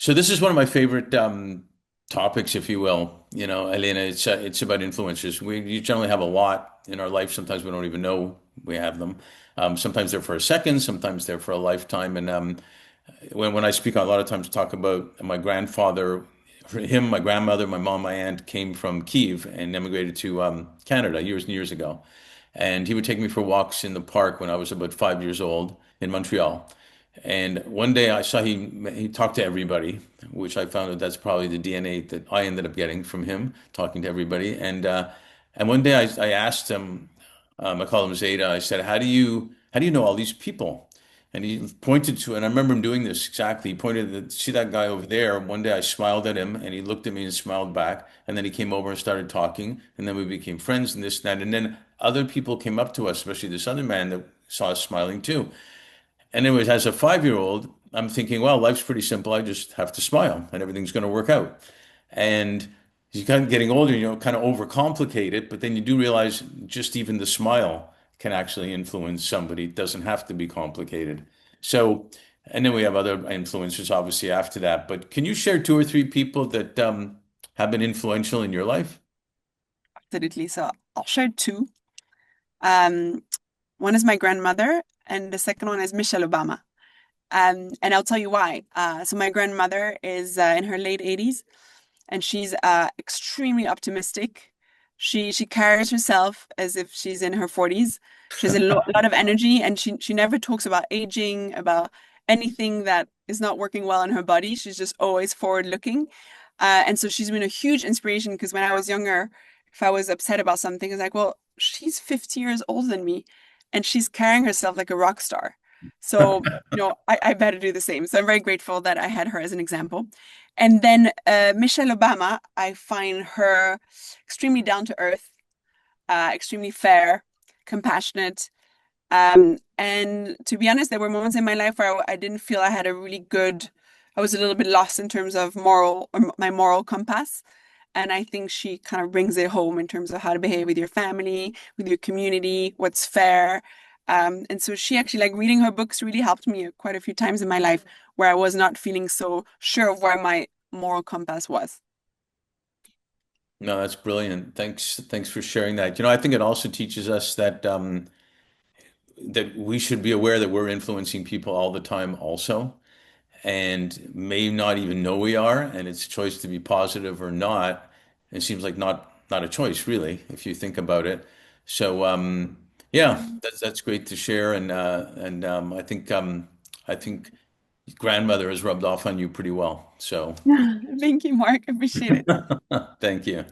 So this is one of my favorite topics, if you will. You know, Elena, it's about influencers. We generally have a lot in our life. Sometimes we don't even know we have them. Sometimes they're for a second, sometimes they're for a lifetime. And when I speak, a lot of times talk about my grandfather, him, my grandmother, my mom, my aunt came from Kiev and immigrated to Canada years and years ago. And he would take me for walks in the park when I was about 5 years old in Montreal. And one day I saw he talked to everybody, which I found that that's probably the DNA that I ended up getting from him, talking to everybody. And one day I asked him, I called him Zeta. I said, how do you know all these people? And he pointed to, and I remember him doing this exactly. He pointed to see that guy over there. One day I smiled at him, and he looked at me and smiled back. And then he came over and started talking, and then we became friends and this and that. And then other people came up to us, especially this other man that saw us smiling too. And anyways, as a 5-year-old, I'm thinking, well, life's pretty simple. I just have to smile and everything's going to work out. And you kind of getting older, kind of overcomplicate it, but then you do realize just even the smile can actually influence somebody. It doesn't have to be complicated. So, and then we have other influencers obviously after that. But can you share two or three people that have been influential in your life? Absolutely. So I'll share two. Um, One is my grandmother, and the second one is Michelle Obama. And I'll tell you why. So my grandmother is in her late 80s, and she's extremely optimistic. She carries herself as if she's in her 40s. She has a lot of energy, and she never talks about aging, about anything that is not working well in her body. She's just always forward looking. And so she's been a huge inspiration because when I was younger, if I was upset about something, I was like, well, she's 50 years older than me, and she's carrying herself like a rock star. So, I better do the same. So I'm very grateful that I had her as an example. And then Michelle Obama, I find her extremely down to earth, extremely fair, compassionate. And to be honest, there were moments in my life where I didn't feel I had a really good, I was a little bit lost in terms of my moral compass. And I think she kind of brings it home in terms of how to behave with your family, with your community, what's fair. And so she actually, like reading her books really helped me quite a few times in my life where I was not feeling so sure of where my moral compass was. No, that's brilliant. Thanks for sharing that. I think it also teaches us that we should be aware that we're influencing people all the time also, and may not even know we are, and it's a choice to be positive or not. It seems like not a choice really, if you think about it. So yeah, Mhm. that's great to share, and I think grandmother has rubbed off on you pretty well. So Thank you, Mark. I appreciate it. thank you.